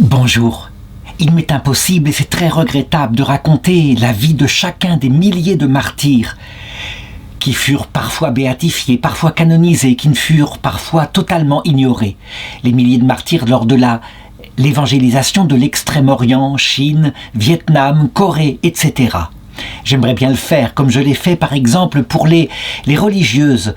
Bonjour. Il m'est impossible et c'est très regrettable de raconter la vie de chacun des milliers de martyrs qui furent parfois béatifiés, parfois canonisés, qui ne furent parfois totalement ignorés. Les milliers de martyrs lors de l'évangélisation de l'Extrême-Orient, Chine, Vietnam, Corée, etc. J'aimerais bien le faire, comme je l'ai fait par exemple pour les religieuses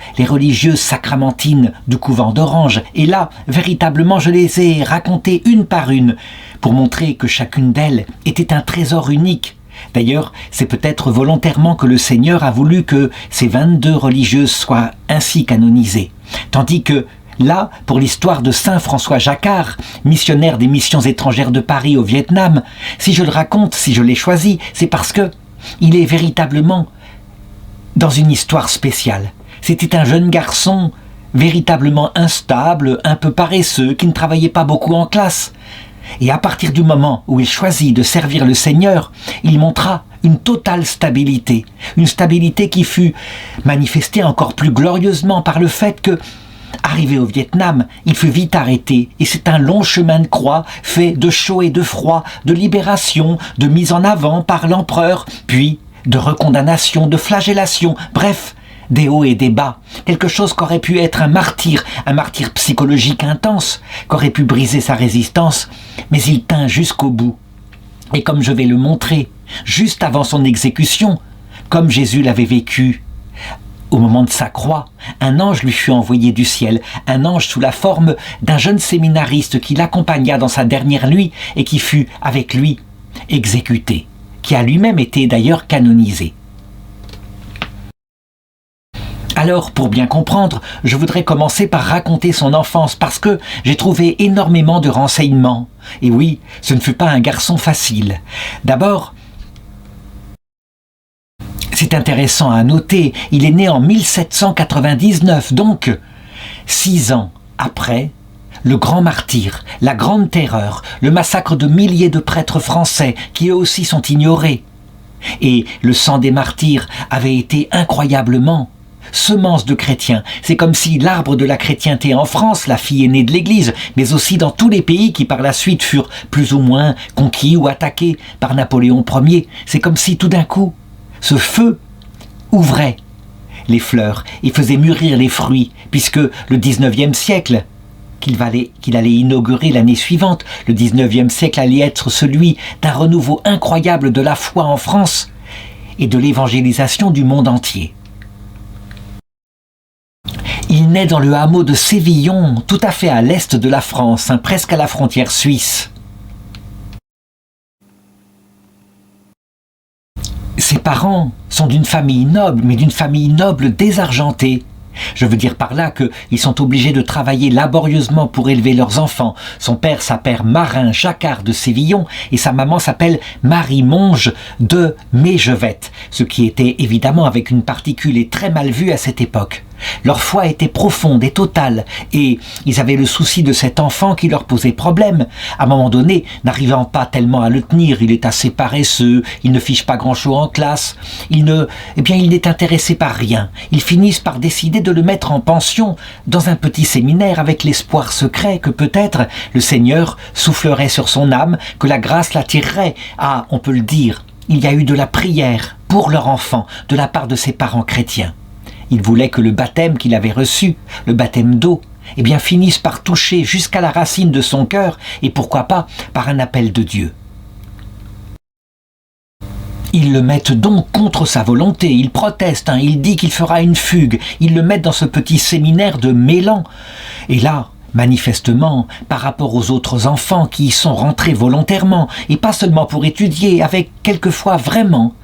sacramentines du couvent d'Orange. Et là, véritablement, je les ai racontées une par une, pour montrer que chacune d'elles était un trésor unique. D'ailleurs, c'est peut-être volontairement que le Seigneur a voulu que ces 22 religieuses soient ainsi canonisées. Tandis que là, pour l'histoire de Saint François Jacquard, missionnaire des missions étrangères de Paris au Vietnam, si je le raconte, si je l'ai choisi, c'est parce que il est véritablement dans une histoire spéciale. C'était un jeune garçon véritablement instable, un peu paresseux, qui ne travaillait pas beaucoup en classe. Et à partir du moment où il choisit de servir le Seigneur, il montra une totale stabilité. Une stabilité qui fut manifestée encore plus glorieusement par le fait que, arrivé au Vietnam, il fut vite arrêté et c'est un long chemin de croix fait de chaud et de froid, de libération, de mise en avant par l'empereur, puis de recondamnation, de flagellation, bref, des hauts et des bas. Quelque chose qu'aurait pu être un martyr psychologique intense, qu'aurait pu briser sa résistance, mais il tint jusqu'au bout. Et comme je vais le montrer, juste avant son exécution, comme Jésus l'avait vécu, au moment de sa croix, un ange lui fut envoyé du ciel, un ange sous la forme d'un jeune séminariste qui l'accompagna dans sa dernière nuit et qui fut, avec lui, exécuté, qui a lui-même été d'ailleurs canonisé. Alors, pour bien comprendre, je voudrais commencer par raconter son enfance parce que j'ai trouvé énormément de renseignements. Et oui, ce ne fut pas un garçon facile. D'abord, c'est intéressant à noter, il est né en 1799, donc 6 ans après le grand martyr, la grande terreur, le massacre de milliers de prêtres français qui eux aussi sont ignorés. Et le sang des martyrs avait été incroyablement semence de chrétiens. C'est comme si l'arbre de la chrétienté en France, la fille aînée de l'Église, mais aussi dans tous les pays qui par la suite furent plus ou moins conquis ou attaqués par Napoléon Ier, c'est comme si tout d'un coup, ce feu ouvrait les fleurs et faisait mûrir les fruits, puisque le 19e siècle, qu'il allait inaugurer l'année suivante, le 19e siècle allait être celui d'un renouveau incroyable de la foi en France et de l'évangélisation du monde entier. Il naît dans le hameau de Sévillon, tout à fait à l'est de la France, presque à la frontière suisse. Ses parents sont d'une famille noble, mais d'une famille noble désargentée. Je veux dire par là qu'ils sont obligés de travailler laborieusement pour élever leurs enfants. Son père s'appelle Marin Jacquard de Sévillon et sa maman s'appelle Marie Monge de Mégevette, ce qui était évidemment avec une particule et très mal vu à cette époque. Leur foi était profonde et totale et ils avaient le souci de cet enfant qui leur posait problème. À un moment donné, n'arrivant pas tellement à le tenir, il est assez paresseux, il ne fiche pas grand-chose en classe, il n'est intéressé par rien. Ils finissent par décider de le mettre en pension dans un petit séminaire avec l'espoir secret que peut-être le Seigneur soufflerait sur son âme, que la grâce l'attirerait. Ah, on peut le dire, il y a eu de la prière pour leur enfant de la part de ses parents chrétiens. Il voulait que le baptême qu'il avait reçu, le baptême d'eau, finisse par toucher jusqu'à la racine de son cœur et pourquoi pas par un appel de Dieu. Ils le mettent donc contre sa volonté, il proteste, il dit qu'il fera une fugue, ils le mettent dans ce petit séminaire de Mélan. Et là, manifestement, par rapport aux autres enfants qui y sont rentrés volontairement, et pas seulement pour étudier, avec quelquefois vraiment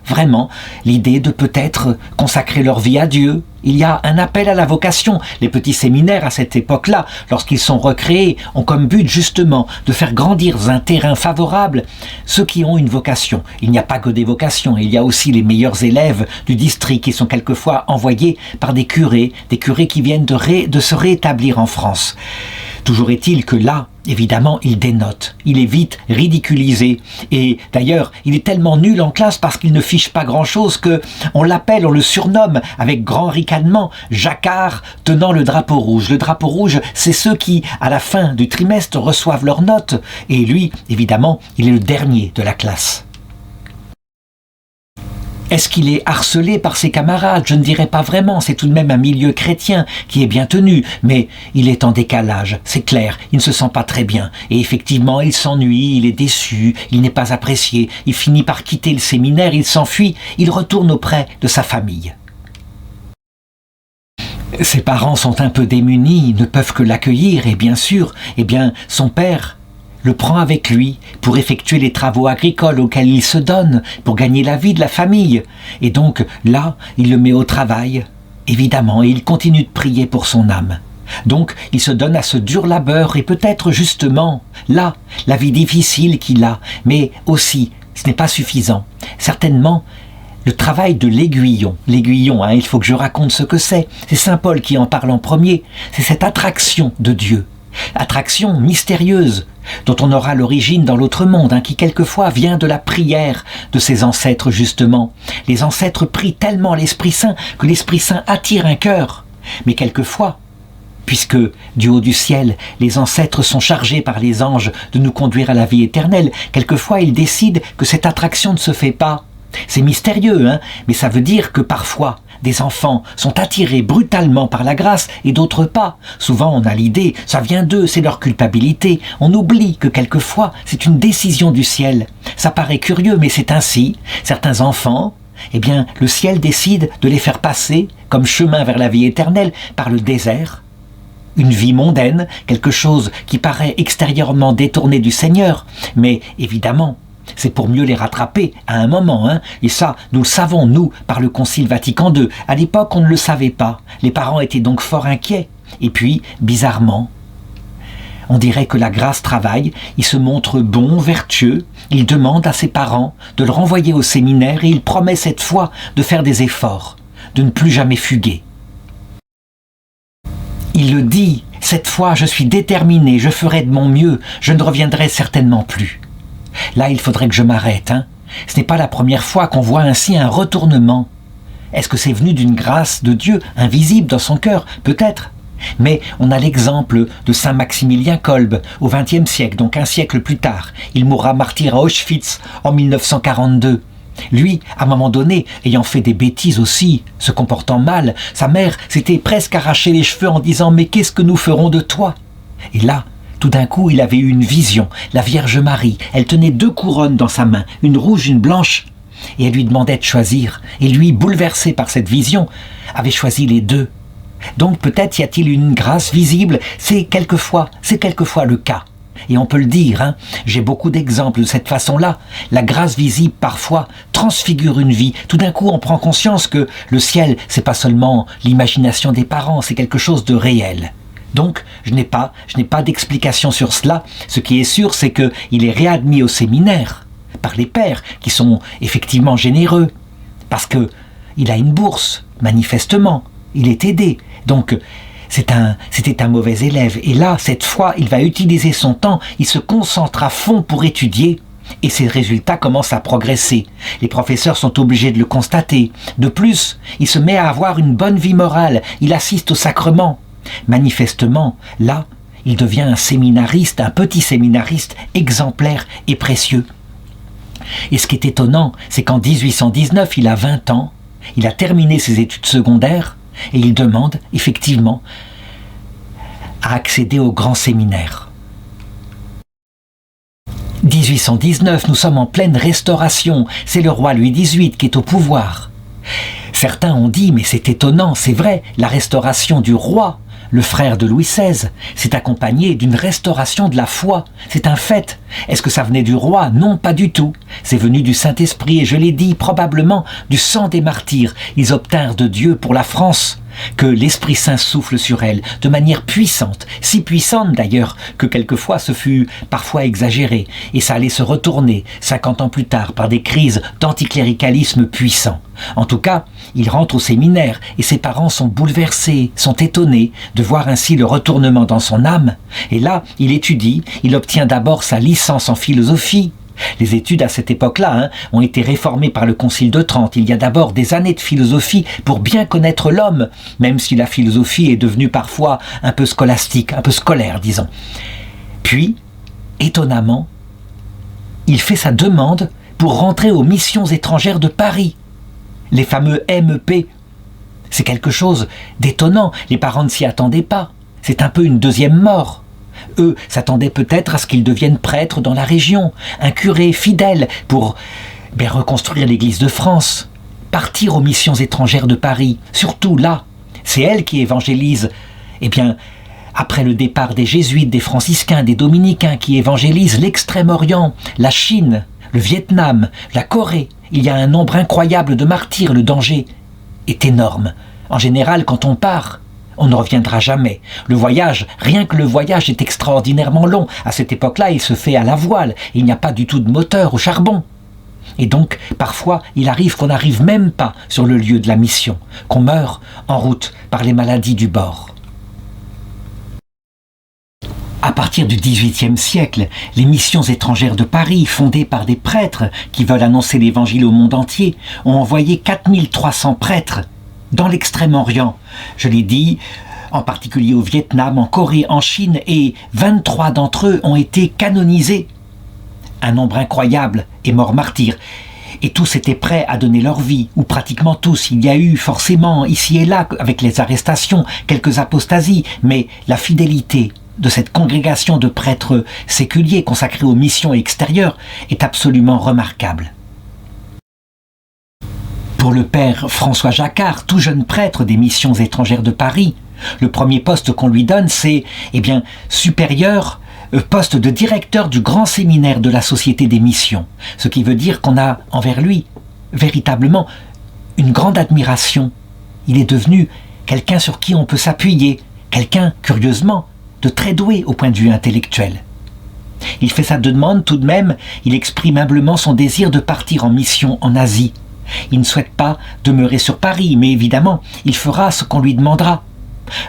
l'idée de peut-être consacrer leur vie à Dieu. Il y a un appel à la vocation. Les petits séminaires à cette époque-là, lorsqu'ils sont recréés, ont comme but justement de faire grandir un terrain favorable ceux qui ont une vocation. Il n'y a pas que des vocations, il y a aussi les meilleurs élèves du district qui sont quelquefois envoyés par des curés qui viennent de se rétablir en France. Toujours est-il que là, évidemment, il dénote. Il est vite ridiculisé. Et d'ailleurs, il est tellement nul en classe parce qu'il ne fiche pas grand-chose que on le surnomme avec grand ricanement Jacquard tenant le drapeau rouge. Le drapeau rouge, c'est ceux qui, à la fin du trimestre, reçoivent leurs notes. Et lui, évidemment, il est le dernier de la classe. Est-ce qu'il est harcelé par ses camarades? Je ne dirais pas vraiment, c'est tout de même un milieu chrétien qui est bien tenu, mais il est en décalage, c'est clair, il ne se sent pas très bien, et effectivement il s'ennuie, il est déçu, il n'est pas apprécié, il finit par quitter le séminaire, il s'enfuit, il retourne auprès de sa famille. Ses parents sont un peu démunis, ne peuvent que l'accueillir, et bien sûr, son père le prend avec lui pour effectuer les travaux agricoles auxquels il se donne, pour gagner la vie de la famille. Et donc, là, il le met au travail, évidemment, et il continue de prier pour son âme. Donc, il se donne à ce dur labeur, et peut-être justement, là, la vie difficile qu'il a, mais aussi, ce n'est pas suffisant. Certainement, le travail de l'aiguillon. L'aiguillon, il faut que je raconte ce que c'est. C'est saint Paul qui en parle en premier. C'est cette attraction de Dieu. Attraction mystérieuse, dont on aura l'origine dans l'autre monde, qui quelquefois vient de la prière de ses ancêtres justement. Les ancêtres prient tellement l'Esprit Saint que l'Esprit Saint attire un cœur. Mais quelquefois, puisque du haut du ciel, les ancêtres sont chargés par les anges de nous conduire à la vie éternelle, quelquefois ils décident que cette attraction ne se fait pas. C'est mystérieux, mais ça veut dire que parfois, des enfants sont attirés brutalement par la grâce et d'autres pas. Souvent on a l'idée, ça vient d'eux, c'est leur culpabilité. On oublie que quelquefois c'est une décision du ciel. Ça paraît curieux mais c'est ainsi. Certains enfants, le ciel décide de les faire passer comme chemin vers la vie éternelle par le désert. Une vie mondaine, quelque chose qui paraît extérieurement détourné du Seigneur. Mais évidemment, c'est pour mieux les rattraper à un moment, et ça, nous le savons, nous, par le Concile Vatican II. À l'époque, on ne le savait pas. Les parents étaient donc fort inquiets. Et puis, bizarrement, on dirait que la grâce travaille, il se montre bon, vertueux, il demande à ses parents de le renvoyer au séminaire et il promet cette fois de faire des efforts, de ne plus jamais fuguer. Il le dit, cette fois je suis déterminé, je ferai de mon mieux, je ne reviendrai certainement plus. Là, il faudrait que je m'arrête. Ce n'est pas la première fois qu'on voit ainsi un retournement. Est-ce que c'est venu d'une grâce de Dieu invisible dans son cœur? Peut-être. Mais on a l'exemple de saint Maximilien Kolbe au XXe siècle, donc un siècle plus tard. Il mourra martyr à Auschwitz en 1942. Lui, à un moment donné, ayant fait des bêtises aussi, se comportant mal, sa mère s'était presque arraché les cheveux en disant « Mais qu'est-ce que nous ferons de toi ?» Et là, tout d'un coup, il avait eu une vision. La Vierge Marie, elle tenait 2 couronnes dans sa main, une rouge, une blanche. Et elle lui demandait de choisir. Et lui, bouleversé par cette vision, avait choisi les 2. Donc peut-être y a-t-il une grâce visible. C'est quelquefois le cas. Et on peut le dire, j'ai beaucoup d'exemples de cette façon-là. La grâce visible, parfois, transfigure une vie. Tout d'un coup, on prend conscience que le ciel, c'est pas seulement l'imagination des parents, c'est quelque chose de réel. Donc, je n'ai pas d'explication sur cela. Ce qui est sûr, c'est qu'il est réadmis au séminaire par les pères, qui sont effectivement généreux, parce qu'il a une bourse, manifestement, il est aidé. Donc, c'était un mauvais élève. Et là, cette fois, il va utiliser son temps, il se concentre à fond pour étudier, et ses résultats commencent à progresser. Les professeurs sont obligés de le constater. De plus, il se met à avoir une bonne vie morale, il assiste au sacrement. Manifestement, là, il devient un séminariste, un petit séminariste exemplaire et précieux. Et ce qui est étonnant, c'est qu'en 1819, il a 20 ans, il a terminé ses études secondaires et il demande, effectivement, à accéder au grand séminaire. 1819, nous sommes en pleine restauration, c'est le roi Louis XVIII qui est au pouvoir. Certains ont dit, mais c'est étonnant, c'est vrai, la restauration du roi, le frère de Louis XVI, s'est accompagnée d'une restauration de la foi. C'est un fait. Est-ce que ça venait du roi? Non, pas du tout. C'est venu du Saint-Esprit et je l'ai dit, probablement du sang des martyrs. Ils obtinrent de Dieu pour la France que l'Esprit Saint souffle sur elle de manière puissante, si puissante d'ailleurs que quelquefois ce fut parfois exagéré et ça allait se retourner 50 ans plus tard par des crises d'anticléricalisme puissants. En tout cas, il rentre au séminaire et ses parents sont bouleversés, sont étonnés de voir ainsi le retournement dans son âme. Et là, il étudie, il obtient d'abord sa licence en philosophie. Les études à cette époque-là ont été réformées par le Concile de Trente. Il y a d'abord des années de philosophie pour bien connaître l'homme, même si la philosophie est devenue parfois un peu scolastique, un peu scolaire, disons. Puis, étonnamment, il fait sa demande pour rentrer aux missions étrangères de Paris, les fameux MEP. C'est quelque chose d'étonnant, les parents ne s'y attendaient pas. C'est un peu une deuxième mort. Eux s'attendaient peut-être à ce qu'ils deviennent prêtres dans la région, un curé fidèle pour reconstruire l'église de France, partir aux missions étrangères de Paris, surtout là. C'est elle qui évangélise, après le départ des jésuites, des franciscains, des dominicains, qui évangélisent l'Extrême-Orient, la Chine, le Vietnam, la Corée. Il y a un nombre incroyable de martyrs, le danger est énorme. En général, quand on part, on ne reviendra jamais. Le voyage, rien que le voyage est extraordinairement long. À cette époque-là, il se fait à la voile. Il n'y a pas du tout de moteur au charbon. Et donc, parfois, il arrive qu'on n'arrive même pas sur le lieu de la mission, qu'on meurt en route par les maladies du bord. À partir du XVIIIe siècle, les missions étrangères de Paris, fondées par des prêtres qui veulent annoncer l'évangile au monde entier, ont envoyé 4300 prêtres dans l'Extrême-Orient, je l'ai dit, en particulier au Vietnam, en Corée, en Chine, et 23 d'entre eux ont été canonisés. Un nombre incroyable est mort martyr, et tous étaient prêts à donner leur vie, ou pratiquement tous. Il y a eu forcément, ici et là, avec les arrestations, quelques apostasies, mais la fidélité de cette congrégation de prêtres séculiers consacrés aux missions extérieures est absolument remarquable. Pour le père François Jacquard, tout jeune prêtre des missions étrangères de Paris, le premier poste qu'on lui donne, c'est supérieur, poste de directeur du grand séminaire de la Société des missions. Ce qui veut dire qu'on a envers lui véritablement une grande admiration. Il est devenu quelqu'un sur qui on peut s'appuyer, quelqu'un, curieusement, de très doué au point de vue intellectuel. Il fait sa demande tout de même, il exprime humblement son désir de partir en mission en Asie. Il ne souhaite pas demeurer sur Paris, mais évidemment, il fera ce qu'on lui demandera.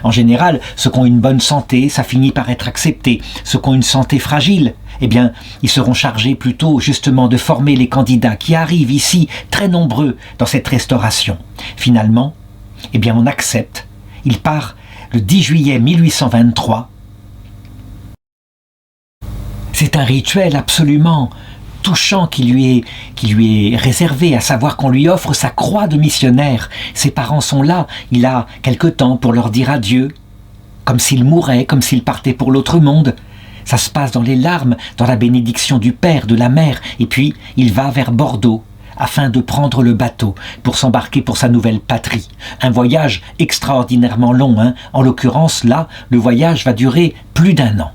En général, ceux qui ont une bonne santé, ça finit par être accepté. Ceux qui ont une santé fragile, ils seront chargés plutôt justement de former les candidats qui arrivent ici, très nombreux, dans cette restauration. Finalement, on accepte. Il part le 10 juillet 1823. C'est un rituel absolument touchant qui lui est réservé, à savoir qu'on lui offre sa croix de missionnaire. Ses parents sont là, il a quelque temps pour leur dire adieu, comme s'il mourait, comme s'il partait pour l'autre monde. Ça se passe dans les larmes, dans la bénédiction du père, de la mère, et puis il va vers Bordeaux, afin de prendre le bateau pour s'embarquer pour sa nouvelle patrie. Un voyage extraordinairement long, En l'occurrence, là, le voyage va durer plus d'1 an.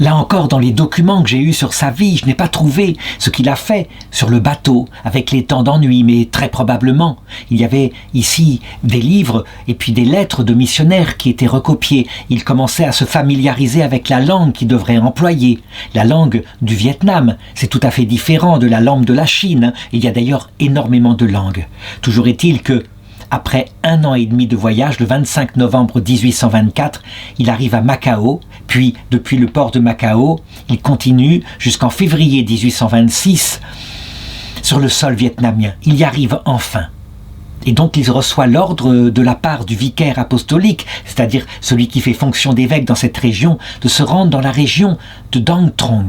Là encore, dans les documents que j'ai eus sur sa vie, je n'ai pas trouvé ce qu'il a fait sur le bateau, avec les temps d'ennui, mais très probablement, il y avait ici des livres et puis des lettres de missionnaires qui étaient recopiées. Il commençait à se familiariser avec la langue qu'il devrait employer. La langue du Vietnam, c'est tout à fait différent de la langue de la Chine. Il y a d'ailleurs énormément de langues. Toujours est-il que, après 1 an et demi de voyage, le 25 novembre 1824, il arrive à Macao, puis depuis le port de Macao, il continue jusqu'en février 1826 sur le sol vietnamien. Il y arrive enfin. Et donc il reçoit l'ordre de la part du vicaire apostolique, c'est-à-dire celui qui fait fonction d'évêque dans cette région, de se rendre dans la région de Dang Trong.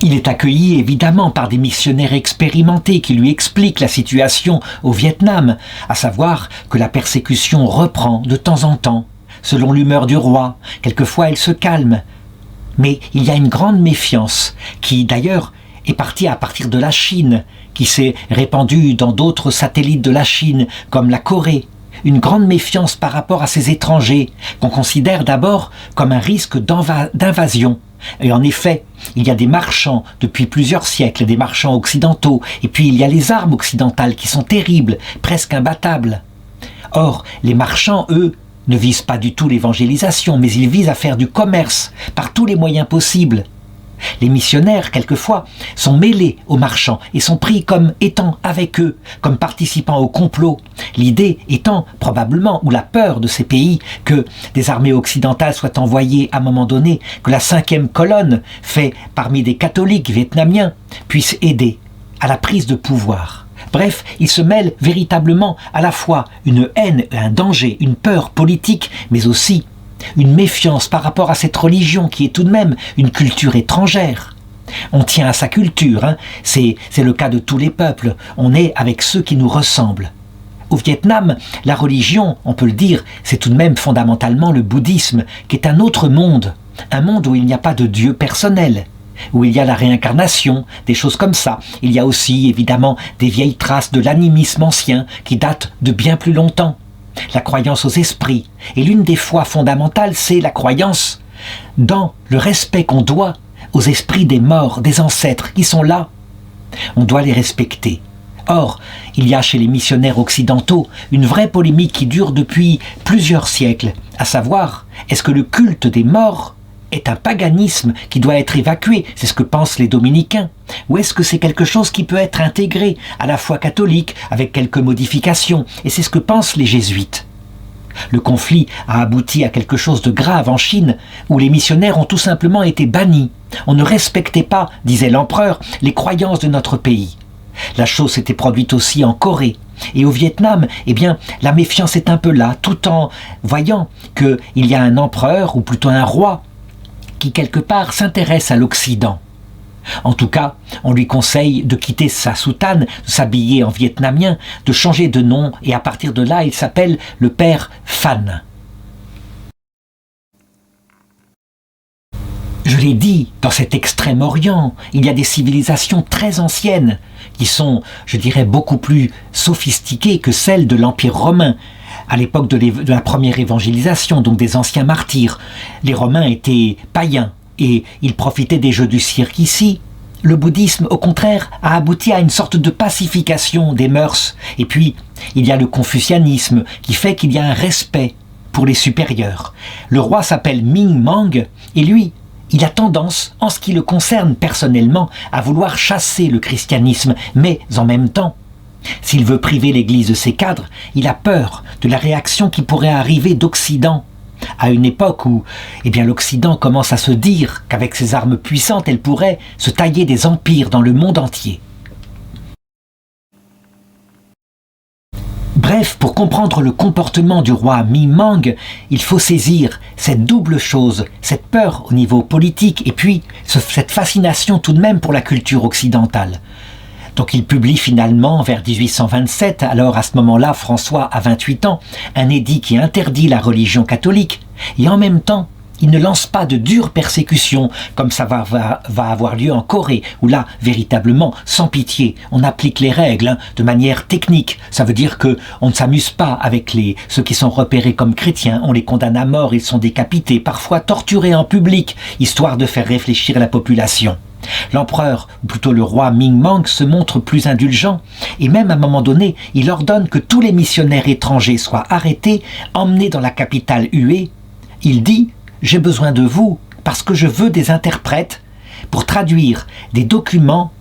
Il est accueilli évidemment par des missionnaires expérimentés qui lui expliquent la situation au Vietnam, à savoir que la persécution reprend de temps en temps, selon l'humeur du roi. Quelquefois elle se calme, mais il y a une grande méfiance qui d'ailleurs est partie à partir de la Chine, qui s'est répandue dans d'autres satellites de la Chine, comme la Corée. une grande méfiance par rapport à ces étrangers, qu'on considère d'abord comme un risque d'invasion. Et en effet, il y a des marchands depuis plusieurs siècles, des marchands occidentaux, et puis il y a les armes occidentales qui sont terribles, presque imbattables. Or, les marchands, eux, ne visent pas du tout l'évangélisation, mais ils visent à faire du commerce par tous les moyens possibles. Les missionnaires, quelquefois, sont mêlés aux marchands et sont pris comme étant avec eux, comme participant au complot. L'idée étant probablement, ou la peur de ces pays, que des armées occidentales soient envoyées à un moment donné, que la 5e colonne, faite parmi des catholiques vietnamiens, puisse aider à la prise de pouvoir. Bref, il se mêle véritablement à la fois une haine, un danger, une peur politique, mais aussi une méfiance par rapport à cette religion qui est tout de même une culture étrangère. On tient à sa culture, hein. C'est le cas de tous les peuples. On est avec ceux qui nous ressemblent. Au Vietnam, la religion, on peut le dire, c'est tout de même fondamentalement le bouddhisme, qui est un autre monde. Un monde où il n'y a pas de Dieu personnel, où il y a la réincarnation, des choses comme ça. Il y a aussi, évidemment, des vieilles traces de l'animisme ancien qui datent de bien plus longtemps. La croyance aux esprits. Et l'une des foi fondamentales, c'est la croyance dans le respect qu'on doit aux esprits des morts, des ancêtres qui sont là. On doit les respecter. Or, il y a chez les missionnaires occidentaux une vraie polémique qui dure depuis plusieurs siècles, à savoir, est-ce que le culte des morts est un paganisme qui doit être évacué, c'est ce que pensent les dominicains, ou est-ce que c'est quelque chose qui peut être intégré à la foi catholique avec quelques modifications, et c'est ce que pensent les jésuites. Le conflit a abouti à quelque chose de grave en Chine, où les missionnaires ont tout simplement été bannis. On ne respectait pas, disait l'empereur, les croyances de notre pays. La chose s'était produite aussi en Corée. Et au Vietnam, eh bien, la méfiance est un peu là, tout en voyant qu'il y a un empereur, ou plutôt un roi, qui quelque part s'intéresse à l'Occident. En tout cas, on lui conseille de quitter sa soutane, de s'habiller en vietnamien, de changer de nom, et à partir de là, il s'appelle le père Phan. Je l'ai dit, dans cet Extrême-Orient, il y a des civilisations très anciennes, qui sont, je dirais, beaucoup plus sophistiquées que celles de l'Empire romain. À l'époque de la première évangélisation, donc des anciens martyrs, les Romains étaient païens et ils profitaient des jeux du cirque. Ici, le bouddhisme, au contraire, a abouti à une sorte de pacification des mœurs. Et puis, il y a le confucianisme qui fait qu'il y a un respect pour les supérieurs. Le roi s'appelle Ming Mang et lui, il a tendance, en ce qui le concerne personnellement, à vouloir chasser le christianisme, mais en même temps, s'il veut priver l'Église de ses cadres, il a peur de la réaction qui pourrait arriver d'Occident, à une époque où l'Occident commence à se dire qu'avec ses armes puissantes, elle pourrait se tailler des empires dans le monde entier. Bref, pour comprendre le comportement du roi Ming Mang, il faut saisir cette double chose, cette peur au niveau politique et puis cette fascination tout de même pour la culture occidentale. Donc il publie finalement vers 1827, alors à ce moment-là François a 28 ans, un édit qui interdit la religion catholique et en même temps il ne lance pas de dures persécutions comme ça va avoir lieu en Corée où là véritablement sans pitié on applique les règles de manière technique. Ça veut dire que on ne s'amuse pas avec ceux qui sont repérés comme chrétiens, on les condamne à mort, ils sont décapités, parfois torturés en public histoire de faire réfléchir la population. L'empereur, ou plutôt le roi Ming Mang, se montre plus indulgent et même à un moment donné, il ordonne que tous les missionnaires étrangers soient arrêtés, emmenés dans la capitale Hue. Il dit « J'ai besoin de vous parce que je veux des interprètes pour traduire des documents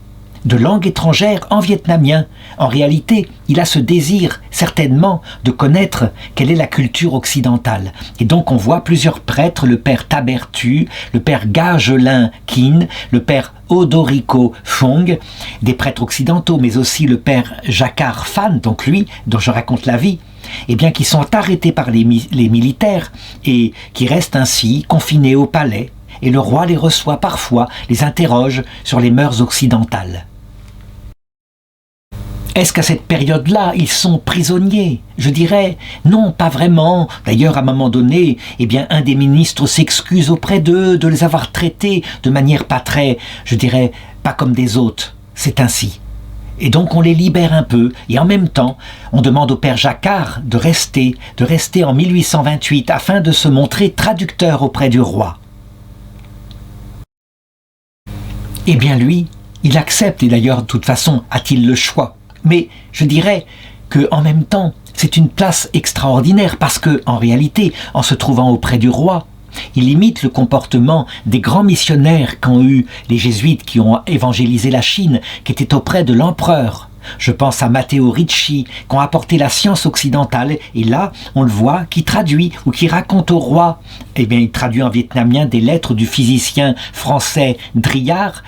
de langue étrangère en vietnamien. » En réalité, il a ce désir, certainement, de connaître quelle est la culture occidentale. Et donc on voit plusieurs prêtres, le père Tabertu, le père Gagelin Kin, le père Odorico Fong, des prêtres occidentaux, mais aussi le père Jacquard Phan, donc lui, dont je raconte la vie, qui sont arrêtés par les militaires et qui restent ainsi confinés au palais. Et le roi les reçoit parfois, les interroge sur les mœurs occidentales. Est-ce qu'à cette période-là, ils sont prisonniers? Je dirais, non, pas vraiment. D'ailleurs, à un moment donné, un des ministres s'excuse auprès d'eux de les avoir traités de manière pas très, je dirais, pas comme des hôtes. C'est ainsi. Et donc on les libère un peu, et en même temps, on demande au père Jacquard de rester en 1828 afin de se montrer traducteur auprès du roi. Eh bien lui, il accepte, et d'ailleurs de toute façon a-t-il le choix. Mais je dirais qu'en même temps, c'est une place extraordinaire parce que, en réalité, en se trouvant auprès du roi, il imite le comportement des grands missionnaires qu'ont eu les jésuites qui ont évangélisé la Chine, qui étaient auprès de l'empereur. Je pense à Matteo Ricci, qui ont apporté la science occidentale, et là, on le voit, qui traduit ou qui raconte au roi. Eh bien, il traduit en vietnamien des lettres du physicien français Dillard.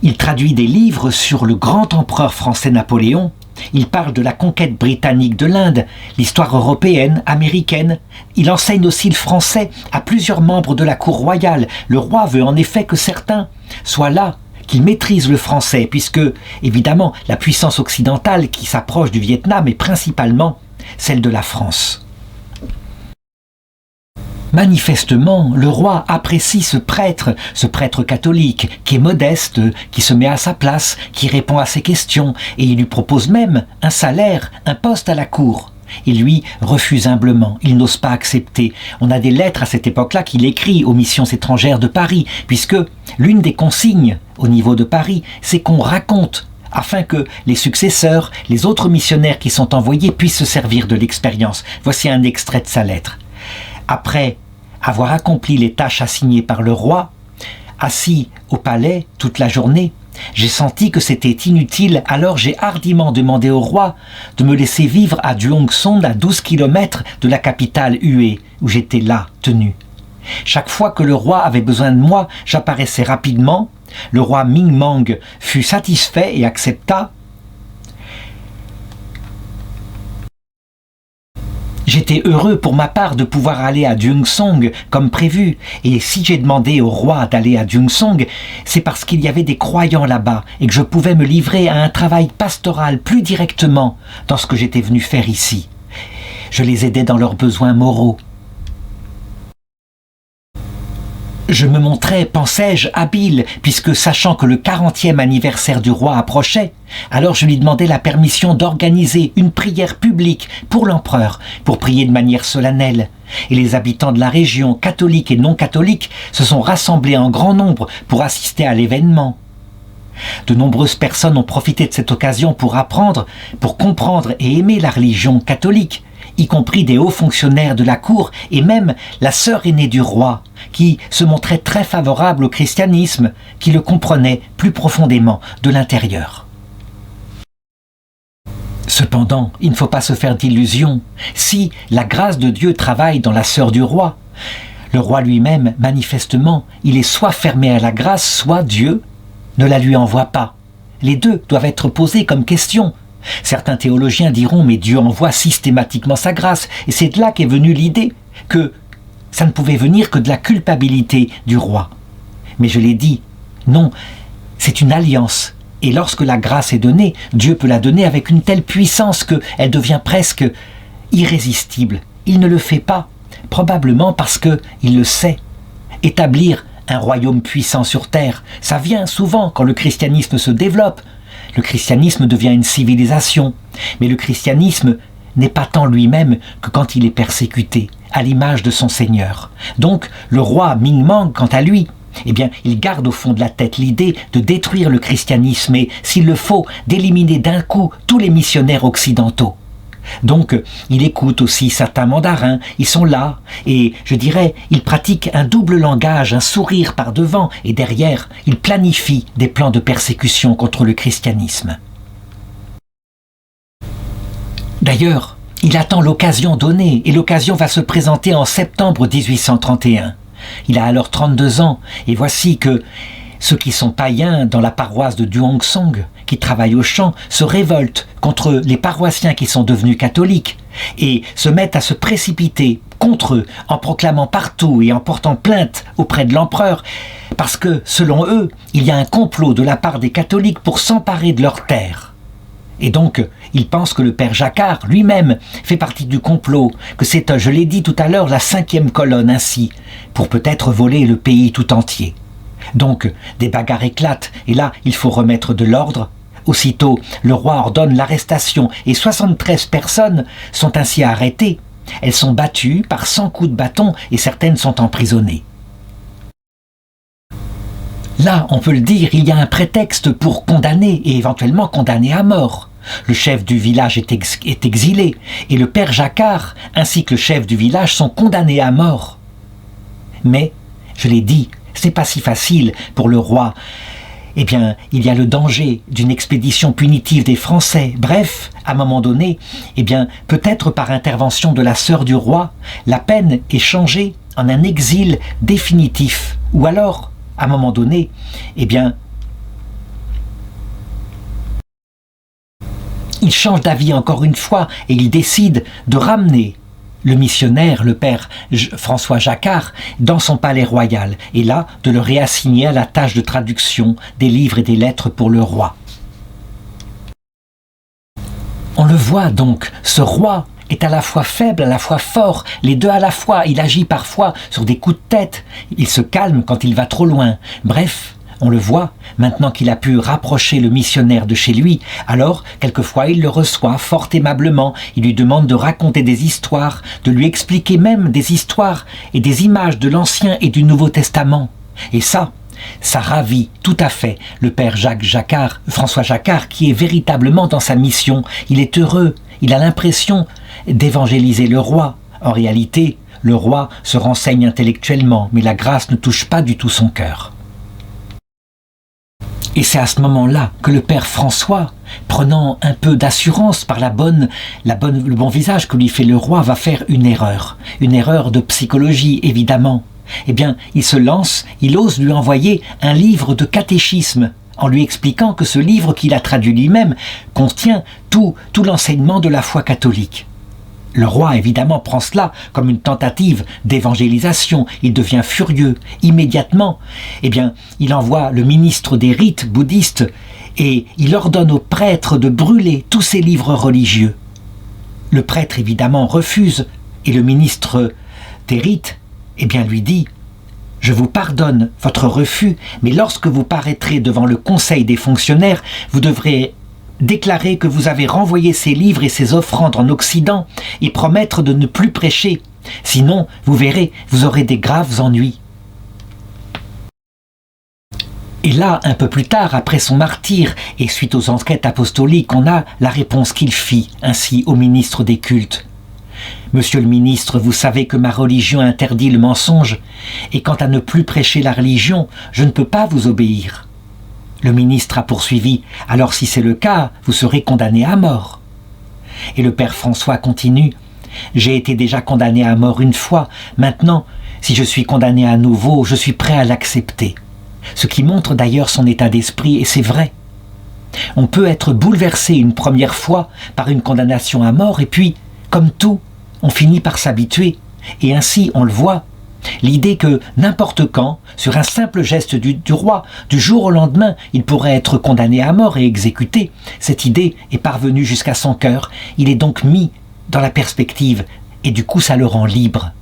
Il traduit des livres sur le grand empereur français Napoléon. Il parle de la conquête britannique de l'Inde, l'histoire européenne, américaine. Il enseigne aussi le français à plusieurs membres de la cour royale. Le roi veut en effet que certains soient là, qu'ils maîtrisent le français, puisque, évidemment, la puissance occidentale qui s'approche du Vietnam est principalement celle de la France. Manifestement, le roi apprécie ce prêtre catholique, qui est modeste, qui se met à sa place, qui répond à ses questions, et il lui propose même un salaire, un poste à la cour. Il lui refuse humblement, il n'ose pas accepter. On a des lettres à cette époque-là qu'il écrit aux missions étrangères de Paris, puisque l'une des consignes au niveau de Paris, c'est qu'on raconte, afin que les successeurs, les autres missionnaires qui sont envoyés puissent se servir de l'expérience. Voici un extrait de sa lettre. Après avoir accompli les tâches assignées par le roi, assis au palais toute la journée, j'ai senti que c'était inutile, alors j'ai hardiment demandé au roi de me laisser vivre à Duong Son, à 12 km de la capitale Hue, où j'étais là, tenu. Chaque fois que le roi avait besoin de moi, j'apparaissais rapidement. Le roi Ming Mang fut satisfait et accepta. J'étais heureux pour ma part de pouvoir aller à Duong Song comme prévu, et si j'ai demandé au roi d'aller à Duong Song, c'est parce qu'il y avait des croyants là-bas et que je pouvais me livrer à un travail pastoral plus directement dans ce que j'étais venu faire ici. Je les aidais dans leurs besoins moraux. Je me montrais, pensais-je, habile, puisque sachant que le 40e anniversaire du roi approchait, alors je lui demandais la permission d'organiser une prière publique pour l'empereur, pour prier de manière solennelle. Et les habitants de la région, catholiques et non catholiques, se sont rassemblés en grand nombre pour assister à l'événement. De nombreuses personnes ont profité de cette occasion pour apprendre, pour comprendre et aimer la religion catholique, y compris des hauts fonctionnaires de la cour et même la sœur aînée du roi, qui se montrait très favorable au christianisme, qui le comprenait plus profondément de l'intérieur. Cependant, il ne faut pas se faire d'illusions. Si la grâce de Dieu travaille dans la sœur du roi, le roi lui-même, manifestement, il est soit fermé à la grâce, soit Dieu ne la lui envoie pas. Les deux doivent être posés comme question. Certains théologiens diront « mais Dieu envoie systématiquement sa grâce » et c'est de là qu'est venue l'idée que ça ne pouvait venir que de la culpabilité du roi. Mais je l'ai dit, non, c'est une alliance. Et lorsque la grâce est donnée, Dieu peut la donner avec une telle puissance qu'elle devient presque irrésistible. Il ne le fait pas, probablement parce qu'il le sait. Établir un royaume puissant sur terre, ça vient souvent quand le christianisme se développe. Le christianisme devient une civilisation, mais le christianisme n'est pas tant lui-même que quand il est persécuté, à l'image de son Seigneur. Donc, le roi Ming Mang, quant à lui, eh bien, il garde au fond de la tête l'idée de détruire le christianisme et, s'il le faut, d'éliminer d'un coup tous les missionnaires occidentaux. Donc, il écoute aussi certains mandarins, ils sont là, et, je dirais, il pratique un double langage, un sourire par devant, et derrière, il planifie des plans de persécution contre le christianisme. D'ailleurs, il attend l'occasion donnée, et l'occasion va se présenter en septembre 1831. Il a alors 32 ans, et voici que ceux qui sont païens dans la paroisse de Duong Song, qui travaillent au champ, se révoltent contre les paroissiens qui sont devenus catholiques et se mettent à se précipiter contre eux en proclamant partout et en portant plainte auprès de l'empereur parce que, selon eux, il y a un complot de la part des catholiques pour s'emparer de leurs terres. Et donc, ils pensent que le père Jacquard lui-même fait partie du complot, que c'est, je l'ai dit tout à l'heure, la 5e colonne ainsi, pour peut-être voler le pays tout entier. Donc, des bagarres éclatent, et là, il faut remettre de l'ordre. Aussitôt, le roi ordonne l'arrestation, et 73 personnes sont ainsi arrêtées. Elles sont battues par 100 coups de bâton, et certaines sont emprisonnées. Là, on peut le dire, il y a un prétexte pour condamner, et éventuellement condamner à mort. Le chef du village est exilé, et le père Jacquart, ainsi que le chef du village, sont condamnés à mort. Mais, je l'ai dit, ce n'est pas si facile pour le roi. Eh bien, il y a le danger d'une expédition punitive des Français. Bref, à un moment donné, eh bien, peut-être par intervention de la sœur du roi, la peine est changée en un exil définitif. Ou alors, à un moment donné, eh bien, il change d'avis encore une fois et il décide de ramener le missionnaire, le père François Jacquart, dans son palais royal, et là, de le réassigner à la tâche de traduction des livres et des lettres pour le roi. On le voit donc, ce roi est à la fois faible, à la fois fort, les deux à la fois. Il agit parfois sur des coups de tête, il se calme quand il va trop loin. Bref, on le voit, maintenant qu'il a pu rapprocher le missionnaire de chez lui, alors, quelquefois, il le reçoit fort aimablement, il lui demande de raconter des histoires, de lui expliquer même des histoires et des images de l'Ancien et du Nouveau Testament. Et ça ravit tout à fait le père François Jacquart, qui est véritablement dans sa mission. Il est heureux, il a l'impression d'évangéliser le roi. En réalité, le roi se renseigne intellectuellement, mais la grâce ne touche pas du tout son cœur. Et c'est à ce moment-là que le père François, prenant un peu d'assurance par le bon visage que lui fait le roi, va faire une erreur de psychologie évidemment. Eh bien, il se lance, il ose lui envoyer un livre de catéchisme, en lui expliquant que ce livre qu'il a traduit lui-même contient tout l'enseignement de la foi catholique. Le roi, évidemment, prend cela comme une tentative d'évangélisation. Il devient furieux. Immédiatement, eh bien, il envoie le ministre des rites bouddhistes et il ordonne au prêtre de brûler tous ses livres religieux. Le prêtre, évidemment, refuse et le ministre des rites, eh bien, lui dit « Je vous pardonne votre refus, mais lorsque vous paraîtrez devant le conseil des fonctionnaires, vous devrez déclarer que vous avez renvoyé ces livres et ces offrandes en Occident et promettre de ne plus prêcher. Sinon, vous verrez, vous aurez des graves ennuis. » Et là, un peu plus tard, après son martyre et suite aux enquêtes apostoliques, on a la réponse qu'il fit ainsi au ministre des cultes. « Monsieur le ministre, vous savez que ma religion interdit le mensonge, et quant à ne plus prêcher la religion, je ne peux pas vous obéir. » Le ministre a poursuivi « Alors si c'est le cas, vous serez condamné à mort. » Et le père François continue « J'ai été déjà condamné à mort une fois, maintenant, si je suis condamné à nouveau, je suis prêt à l'accepter. » Ce qui montre d'ailleurs son état d'esprit, et c'est vrai. On peut être bouleversé une première fois par une condamnation à mort, et puis, comme tout, on finit par s'habituer, et ainsi on le voit. L'idée que n'importe quand, sur un simple geste du roi, du jour au lendemain, il pourrait être condamné à mort et exécuté, cette idée est parvenue jusqu'à son cœur. Il est donc mis dans la perspective, et du coup ça le rend libre.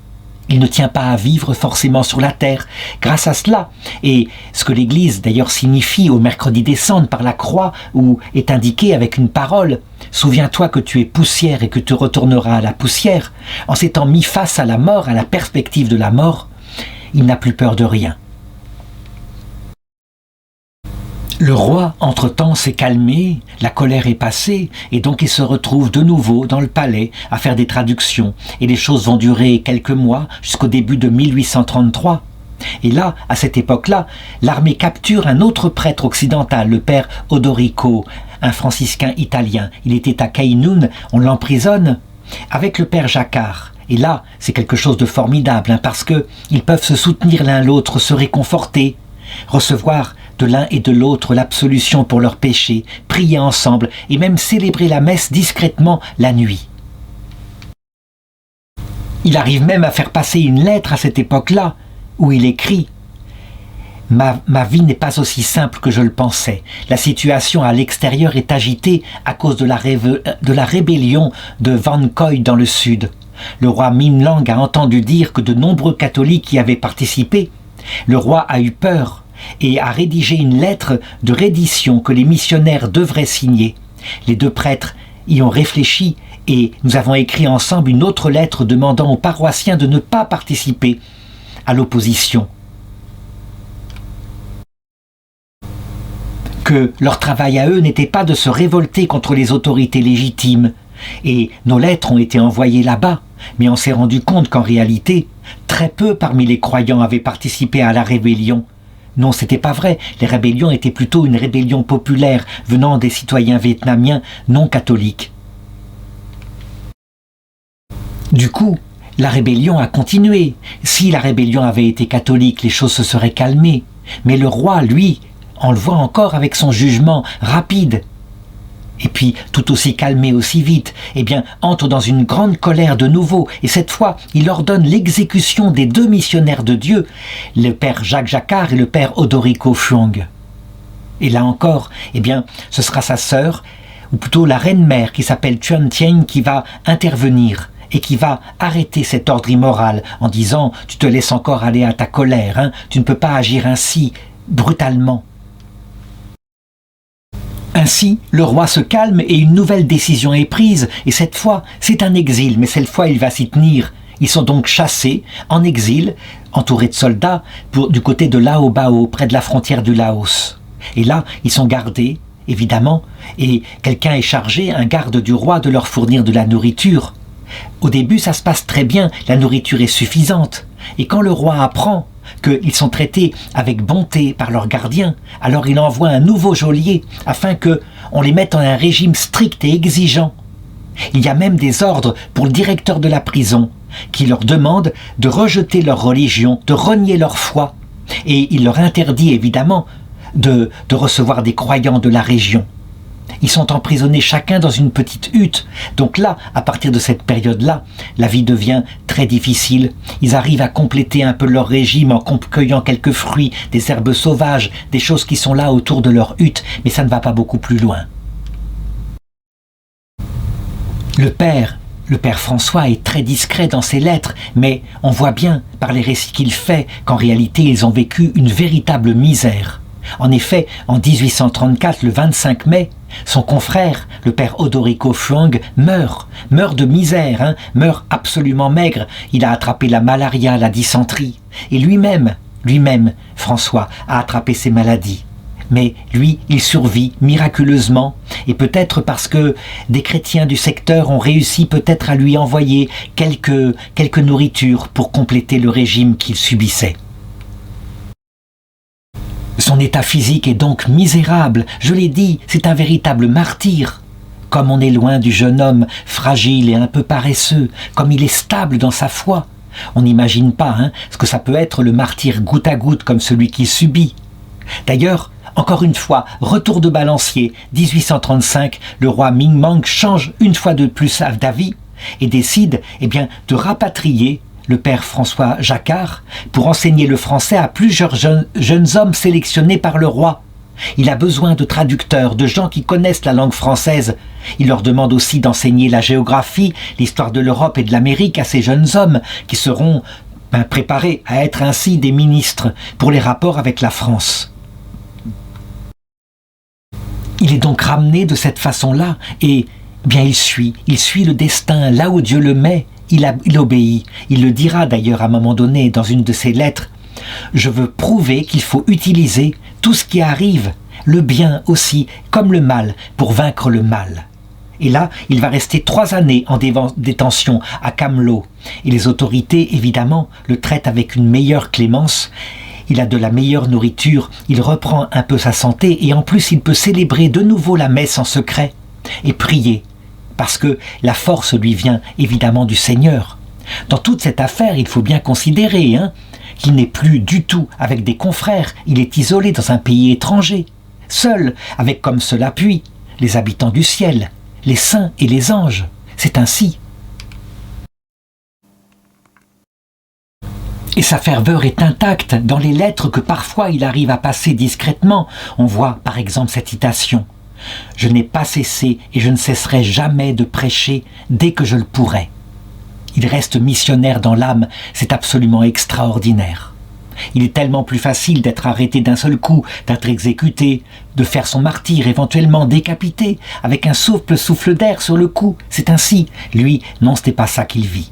Il ne tient pas à vivre forcément sur la terre. Grâce à cela, et ce que l'Église d'ailleurs signifie au mercredi des Cendres par la croix, où est indiqué avec une parole « Souviens-toi que tu es poussière et que tu retourneras à la poussière », en s'étant mis face à la mort, à la perspective de la mort, il n'a plus peur de rien. Le roi, entre-temps, s'est calmé, la colère est passée, et donc il se retrouve de nouveau dans le palais à faire des traductions. Et les choses vont durer quelques mois, jusqu'au début de 1833. Et là, à cette époque-là, l'armée capture un autre prêtre occidental, le père Odorico, un franciscain italien. Il était à Kainoun, on l'emprisonne avec le père Jacquart. Et là, c'est quelque chose de formidable, parce qu'ils peuvent se soutenir l'un l'autre, se réconforter, recevoir de l'un et de l'autre l'absolution pour leurs péchés, prier ensemble et même célébrer la messe discrètement la nuit. Il arrive même à faire passer une lettre à cette époque-là, où il écrit « Ma vie n'est pas aussi simple que je le pensais. La situation à l'extérieur est agitée à cause de la rébellion de Van Coy dans le sud. Le roi Minh Lang a entendu dire que de nombreux catholiques y avaient participé. Le roi a eu peur et a rédigé une lettre de reddition que les missionnaires devraient signer. Les deux prêtres y ont réfléchi et nous avons écrit ensemble une autre lettre demandant aux paroissiens de ne pas participer à l'opposition. Que leur travail à eux n'était pas de se révolter contre les autorités légitimes. Et nos lettres ont été envoyées là-bas, mais on s'est rendu compte qu'en réalité, très peu parmi les croyants avaient participé à la rébellion. Non, c'était pas vrai. Les rébellions étaient plutôt une rébellion populaire venant des citoyens vietnamiens non catholiques. Du coup, la rébellion a continué. Si la rébellion avait été catholique, les choses se seraient calmées. Mais le roi, lui, on le voit encore avec son jugement rapide, et puis tout aussi calmé aussi vite, eh bien, entre dans une grande colère de nouveau, et cette fois, il ordonne l'exécution des deux missionnaires de Dieu, le père Jacques Jacquard et le père Odorico Phuong. Et là encore, eh bien, ce sera sa sœur, ou plutôt la reine-mère qui s'appelle Thuan Thien, qui va intervenir et qui va arrêter cet ordre immoral en disant « Tu te laisses encore aller à ta colère, hein, tu ne peux pas agir ainsi, brutalement ». Ainsi, le roi se calme et une nouvelle décision est prise, et cette fois, c'est un exil, mais cette fois, il va s'y tenir. Ils sont donc chassés, en exil, entourés de soldats, du côté de Lao Bao, près de la frontière du Laos. Et là, ils sont gardés, évidemment, et quelqu'un est chargé, un garde du roi, de leur fournir de la nourriture. Au début, ça se passe très bien, la nourriture est suffisante. Et quand le roi apprend qu'ils sont traités avec bonté par leurs gardiens, alors il envoie un nouveau geôlier afin qu'on les mette en un régime strict et exigeant. Il y a même des ordres pour le directeur de la prison qui leur demande de rejeter leur religion, de renier leur foi. Et il leur interdit évidemment de recevoir des croyants de la région. Ils sont emprisonnés chacun dans une petite hutte. Donc là, à partir de cette période-là, la vie devient très difficile. Ils arrivent à compléter un peu leur régime en cueillant quelques fruits, des herbes sauvages, des choses qui sont là autour de leur hutte, mais ça ne va pas beaucoup plus loin. Le père François est très discret dans ses lettres, mais on voit bien, par les récits qu'il fait, qu'en réalité ils ont vécu une véritable misère. En effet, en 1834, le 25 mai, son confrère, le père Odorico Phuong, meurt de misère, meurt absolument maigre. Il a attrapé la malaria, la dysenterie. Et lui-même, François, a attrapé ces maladies. Mais lui, il survit miraculeusement, et peut-être parce que des chrétiens du secteur ont réussi peut-être à lui envoyer quelques nourritures pour compléter le régime qu'il subissait. Son état physique est donc misérable, je l'ai dit, c'est un véritable martyr. Comme on est loin du jeune homme, fragile et un peu paresseux, comme il est stable dans sa foi. On n'imagine pas ce que ça peut être le martyr goutte à goutte comme celui qu'il subit. D'ailleurs, encore une fois, retour de balancier, 1835, le roi Ming-Mang change une fois de plus d'avis et décide de rapatrier le père François Jacquard, pour enseigner le français à plusieurs jeunes hommes sélectionnés par le roi. Il a besoin de traducteurs, de gens qui connaissent la langue française. Il leur demande aussi d'enseigner la géographie, l'histoire de l'Europe et de l'Amérique à ces jeunes hommes qui seront préparés à être ainsi des ministres pour les rapports avec la France. Il est donc ramené de cette façon-là et il suit le destin là où Dieu le met. Il obéit. Il le dira d'ailleurs à un moment donné dans une de ses lettres. Je veux prouver qu'il faut utiliser tout ce qui arrive, le bien aussi comme le mal, pour vaincre le mal. Et là, il va rester 3 années en détention à Cam Lo. Et les autorités, évidemment, le traitent avec une meilleure clémence. Il a de la meilleure nourriture, il reprend un peu sa santé et en plus il peut célébrer de nouveau la messe en secret et prier. Parce que la force lui vient évidemment du Seigneur. Dans toute cette affaire, il faut bien considérer qu'il n'est plus du tout avec des confrères, il est isolé dans un pays étranger, seul, avec comme seul appui les habitants du ciel, les saints et les anges. C'est ainsi. Et sa ferveur est intacte dans les lettres que parfois il arrive à passer discrètement. On voit par exemple cette citation. « Je n'ai pas cessé et je ne cesserai jamais de prêcher dès que je le pourrai. » Il reste missionnaire dans l'âme, c'est absolument extraordinaire. Il est tellement plus facile d'être arrêté d'un seul coup, d'être exécuté, de faire son martyr, éventuellement décapité, avec un souffle d'air sur le cou. C'est ainsi. Lui, non, ce n'est pas ça qu'il vit.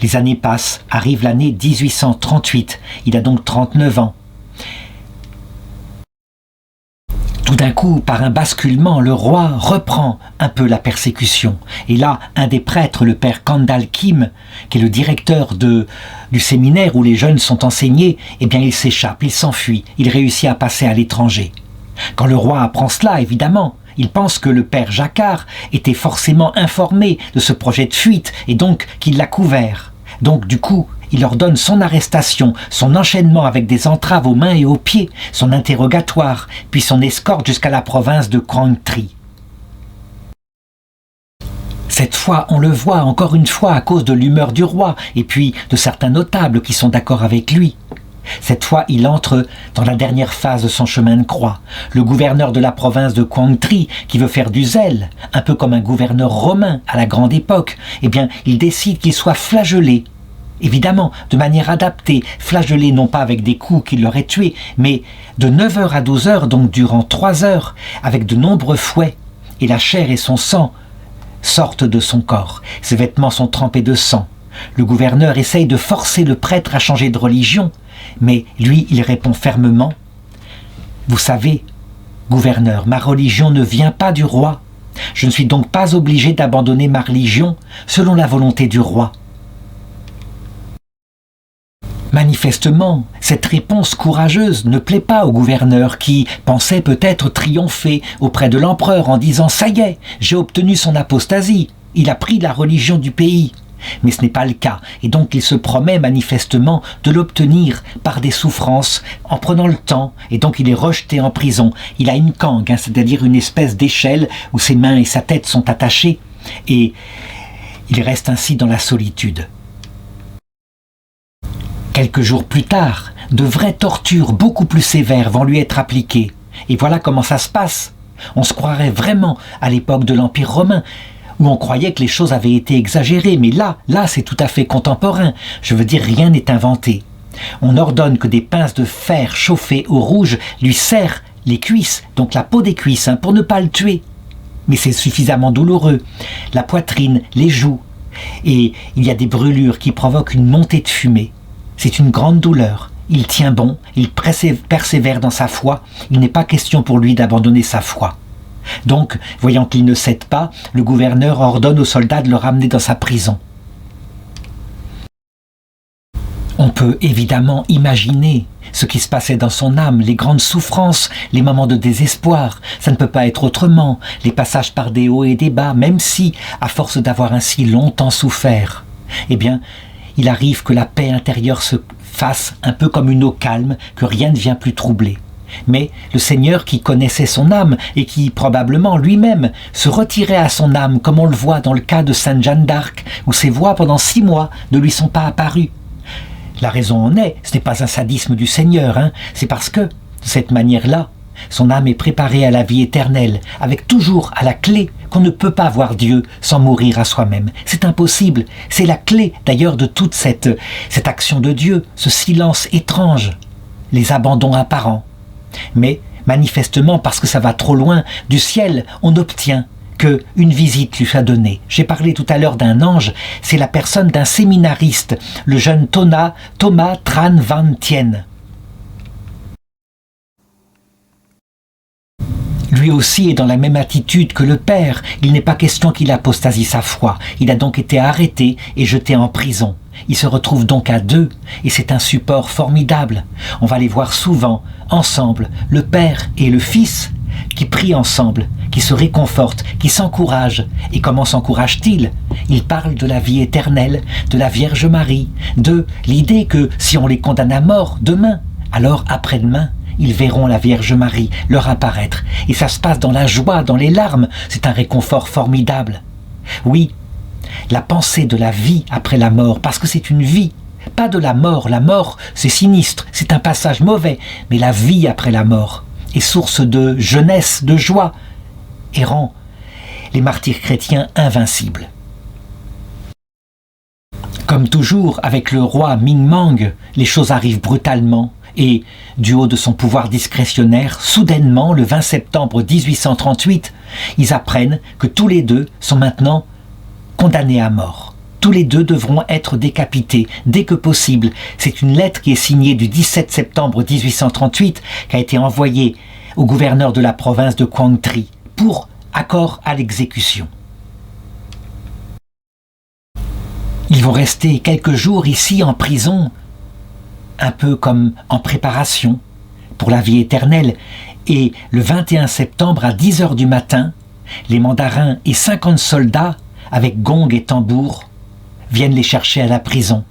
Les années passent, arrive l'année 1838. Il a donc 39 ans. Tout d'un coup, par un basculement, le roi reprend un peu la persécution. Et là, un des prêtres, le père Kandal Kim, qui est le directeur du séminaire où les jeunes sont enseignés, eh bien il s'échappe, il s'enfuit, il réussit à passer à l'étranger. Quand le roi apprend cela, évidemment, il pense que le père Jacquard était forcément informé de ce projet de fuite et donc qu'il l'a couvert. Donc du coup, il ordonne son arrestation, son enchaînement avec des entraves aux mains et aux pieds, son interrogatoire, puis son escorte jusqu'à la province de Quang Tri. Cette fois, on le voit encore une fois à cause de l'humeur du roi et puis de certains notables qui sont d'accord avec lui. Cette fois, il entre dans la dernière phase de son chemin de croix. Le gouverneur de la province de Quang Tri, qui veut faire du zèle, un peu comme un gouverneur romain à la grande époque, eh bien, il décide qu'il soit flagellé. Évidemment, de manière adaptée, flagellé non pas avec des coups qui l'auraient tué, mais de 9h à 12h, donc durant 3 heures, avec de nombreux fouets, et la chair et son sang sortent de son corps. Ses vêtements sont trempés de sang. Le gouverneur essaye de forcer le prêtre à changer de religion, mais lui, il répond fermement « Vous savez, gouverneur, ma religion ne vient pas du roi. Je ne suis donc pas obligé d'abandonner ma religion selon la volonté du roi. » Manifestement, cette réponse courageuse ne plaît pas au gouverneur qui pensait peut-être triompher auprès de l'empereur en disant « Ça y est, j'ai obtenu son apostasie, il a pris la religion du pays ». Mais ce n'est pas le cas, et donc il se promet manifestement de l'obtenir par des souffrances en prenant le temps, et donc il est rejeté en prison. Il a une cangue, c'est-à-dire une espèce d'échelle où ses mains et sa tête sont attachées, et il reste ainsi dans la solitude. Quelques jours plus tard, de vraies tortures beaucoup plus sévères vont lui être appliquées. Et voilà comment ça se passe. On se croirait vraiment à l'époque de l'Empire romain, où on croyait que les choses avaient été exagérées, mais là, c'est tout à fait contemporain. Je veux dire, rien n'est inventé. On ordonne que des pinces de fer chauffées au rouge lui serrent les cuisses, donc la peau des cuisses, pour ne pas le tuer. Mais c'est suffisamment douloureux. La poitrine, les joues, et il y a des brûlures qui provoquent une montée de fumée. C'est une grande douleur. Il tient bon, il persévère dans sa foi. Il n'est pas question pour lui d'abandonner sa foi. Donc, voyant qu'il ne cède pas, le gouverneur ordonne aux soldats de le ramener dans sa prison. On peut évidemment imaginer ce qui se passait dans son âme, les grandes souffrances, les moments de désespoir. Ça ne peut pas être autrement, les passages par des hauts et des bas, même si, à force d'avoir ainsi longtemps souffert, eh bien, il arrive que la paix intérieure se fasse un peu comme une eau calme, que rien ne vient plus troubler. Mais le Seigneur qui connaissait son âme et qui probablement lui-même se retirait à son âme, comme on le voit dans le cas de Sainte Jeanne d'Arc, où ses voix pendant 6 mois ne lui sont pas apparues. La raison en est, ce n'est pas un sadisme du Seigneur, c'est parce que, de cette manière-là, son âme est préparée à la vie éternelle, avec toujours à la clé qu'on ne peut pas voir Dieu sans mourir à soi-même. C'est impossible. C'est la clé d'ailleurs de toute cette action de Dieu, ce silence étrange, les abandons apparents. Mais manifestement, parce que ça va trop loin, du ciel, on obtient qu'une visite lui soit donnée. J'ai parlé tout à l'heure d'un ange, c'est la personne d'un séminariste, le jeune Thomas Tran Van Tien. Lui aussi est dans la même attitude que le père. Il n'est pas question qu'il apostasie sa foi. Il a donc été arrêté et jeté en prison. Ils se retrouvent donc à 2 et c'est un support formidable. On va les voir souvent, ensemble, le père et le fils, qui prient ensemble, qui se réconfortent, qui s'encouragent. Et comment s'encouragent-ils? Ils parlent de la vie éternelle, de la Vierge Marie, de l'idée que si on les condamne à mort demain, alors après-demain, ils verront la Vierge Marie leur apparaître. Et ça se passe dans la joie, dans les larmes. C'est un réconfort formidable. Oui, la pensée de la vie après la mort, parce que c'est une vie, pas de la mort. La mort, c'est sinistre, c'est un passage mauvais, mais la vie après la mort est source de jeunesse, de joie, et rend les martyrs chrétiens invincibles. Comme toujours avec le roi Ming Mang, les choses arrivent brutalement et, du haut de son pouvoir discrétionnaire, soudainement, le 20 septembre 1838, ils apprennent que tous les deux sont maintenant condamnés à mort. Tous les deux devront être décapités dès que possible. C'est une lettre qui est signée du 17 septembre 1838 qui a été envoyée au gouverneur de la province de Quang Tri pour accord à l'exécution. Ils vont rester quelques jours ici en prison, un peu comme en préparation pour la vie éternelle. Et le 21 septembre à 10 heures du matin, les mandarins et 50 soldats, avec gongs et tambours, viennent les chercher à la prison.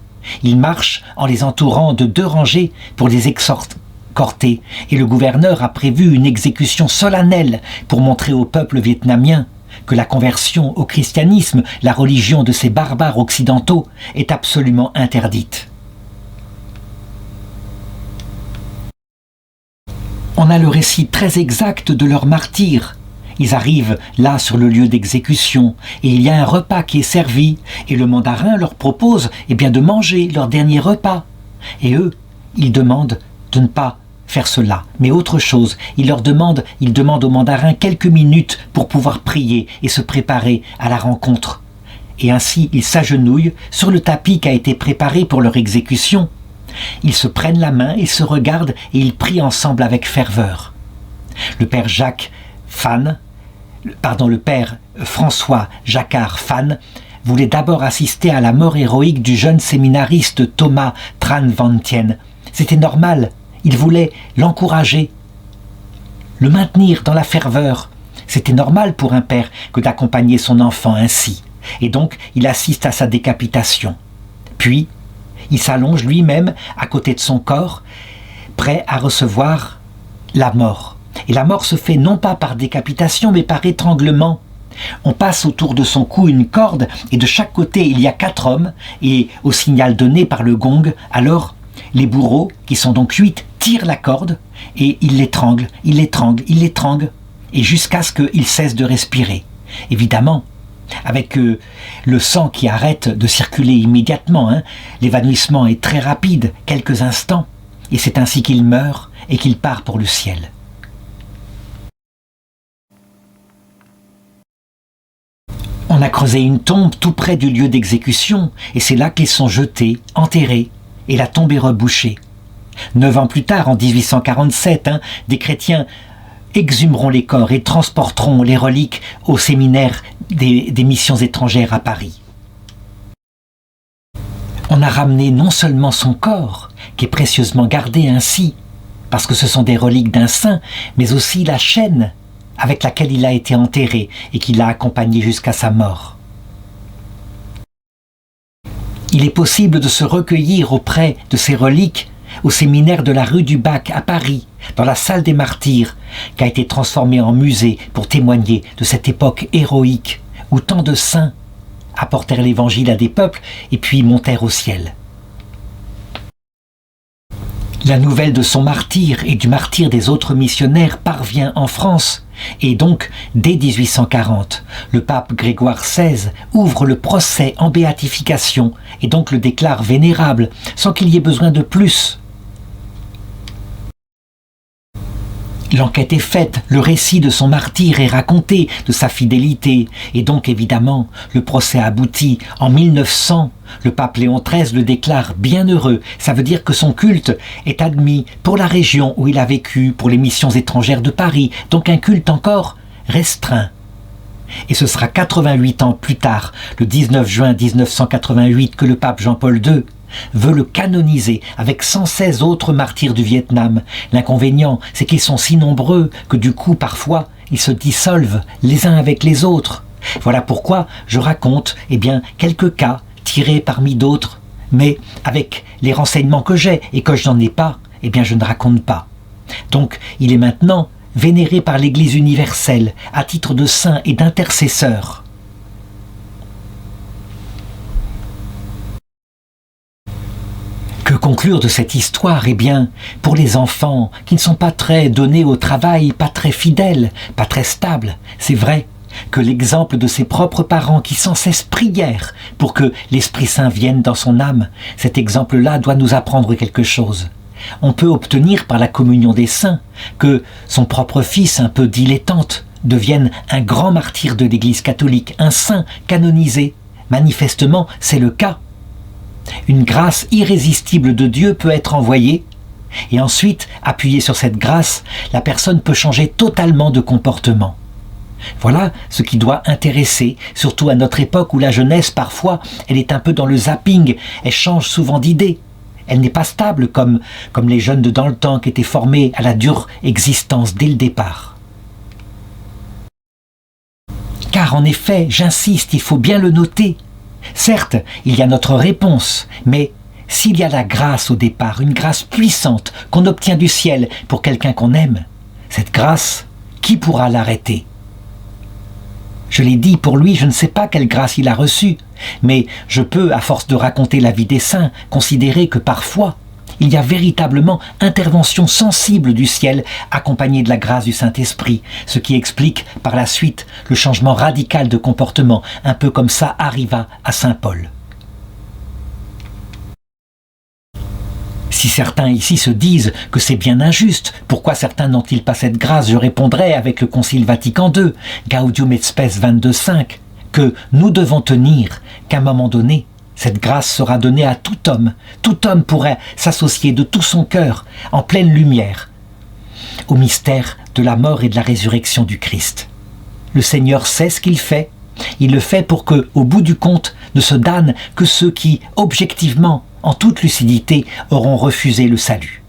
Ils marchent en les entourant de 2 rangées pour les escorter. Et le gouverneur a prévu une exécution solennelle pour montrer au peuple vietnamien que la conversion au christianisme, la religion de ces barbares occidentaux, est absolument interdite. On a le récit très exact de leur martyre. Ils arrivent là sur le lieu d'exécution et il y a un repas qui est servi et le mandarin leur propose de manger leur dernier repas. Et eux, ils demandent de ne pas faire cela, mais autre chose. Ils demandent au mandarin quelques minutes pour pouvoir prier et se préparer à la rencontre. Et ainsi, ils s'agenouillent sur le tapis qui a été préparé pour leur exécution. Ils se prennent la main, ils se regardent et ils prient ensemble avec ferveur. Le père François Jacquard Phan voulait d'abord assister à la mort héroïque du jeune séminariste Thomas Tran Van Tien. C'était normal, il voulait l'encourager, le maintenir dans la ferveur. C'était normal pour un père que d'accompagner son enfant ainsi. Et donc, il assiste à sa décapitation. Puis, il s'allonge lui-même à côté de son corps, prêt à recevoir la mort. Et la mort se fait non pas par décapitation, mais par étranglement. On passe autour de son cou une corde, et de chaque côté, il y a 4 hommes, et au signal donné par le gong, alors, les bourreaux, qui sont donc 8, tirent la corde, et ils l'étranglent, et jusqu'à ce qu'il cesse de respirer. Évidemment, avec le sang qui arrête de circuler immédiatement, l'évanouissement est très rapide, quelques instants, et c'est ainsi qu'il meurt et qu'il part pour le ciel. On a creusé une tombe tout près du lieu d'exécution, et c'est là qu'ils sont jetés, enterrés, et la tombe est rebouchée. 9 ans plus tard, en 1847, des chrétiens exhumeront les corps et transporteront les reliques au séminaire des missions étrangères à Paris. On a ramené non seulement son corps, qui est précieusement gardé ainsi, parce que ce sont des reliques d'un saint, mais aussi la chaîne avec laquelle il a été enterré et qui l'a accompagné jusqu'à sa mort. Il est possible de se recueillir auprès de ces reliques au séminaire de la rue du Bac à Paris, dans la salle des martyrs, qui a été transformée en musée pour témoigner de cette époque héroïque où tant de saints apportèrent l'évangile à des peuples et puis montèrent au ciel. La nouvelle de son martyre et du martyre des autres missionnaires parvient en France, et donc, dès 1840, le pape Grégoire XVI ouvre le procès en béatification et donc le déclare vénérable, sans qu'il y ait besoin de plus. L'enquête est faite, le récit de son martyre est raconté, de sa fidélité, et donc évidemment, le procès aboutit. En 1900, le pape Léon XIII le déclare bienheureux. Ça veut dire que son culte est admis pour la région où il a vécu, pour les missions étrangères de Paris, donc un culte encore restreint. Et ce sera 88 ans plus tard, le 19 juin 1988, que le pape Jean-Paul II veut le canoniser avec 116 autres martyrs du Vietnam. L'inconvénient, c'est qu'ils sont si nombreux que du coup, parfois, ils se dissolvent les uns avec les autres. Voilà pourquoi je raconte quelques cas tirés parmi d'autres, mais avec les renseignements que j'ai et que je n'en ai pas, je ne raconte pas. Donc, il est maintenant vénéré par l'Église universelle à titre de saint et d'intercesseur. Que conclure de cette histoire ? Pour les enfants qui ne sont pas très donnés au travail, pas très fidèles, pas très stables, c'est vrai, que l'exemple de ses propres parents qui sans cesse prièrent pour que l'Esprit Saint vienne dans son âme. Cet exemple-là doit nous apprendre quelque chose. On peut obtenir par la communion des saints que son propre fils, un peu dilettante, devienne un grand martyr de l'Église catholique, un saint canonisé. Manifestement, c'est le cas. Une grâce irrésistible de Dieu peut être envoyée, et ensuite, appuyée sur cette grâce, la personne peut changer totalement de comportement. Voilà ce qui doit intéresser, surtout à notre époque où la jeunesse, parfois, elle est un peu dans le zapping, elle change souvent d'idée. Elle n'est pas stable comme les jeunes de dans le temps qui étaient formés à la dure existence dès le départ. Car en effet, j'insiste, il faut bien le noter. Certes, il y a notre réponse, mais s'il y a la grâce au départ, une grâce puissante qu'on obtient du ciel pour quelqu'un qu'on aime, cette grâce, qui pourra l'arrêter ? Je l'ai dit, pour lui, je ne sais pas quelle grâce il a reçue, mais je peux, à force de raconter la vie des saints, considérer que parfois, il y a véritablement intervention sensible du ciel accompagnée de la grâce du Saint-Esprit, ce qui explique par la suite le changement radical de comportement, un peu comme ça arriva à Saint Paul. Si certains ici se disent que c'est bien injuste, pourquoi certains n'ont-ils pas cette grâce ? Je répondrai avec le Concile Vatican II, Gaudium et Spes 22.5, que nous devons tenir qu'à un moment donné, cette grâce sera donnée à tout homme. Tout homme pourrait s'associer de tout son cœur, en pleine lumière, au mystère de la mort et de la résurrection du Christ. Le Seigneur sait ce qu'il fait. Il le fait pour que, au bout du compte, ne se damnent que ceux qui, objectivement, en toute lucidité, auront refusé le salut.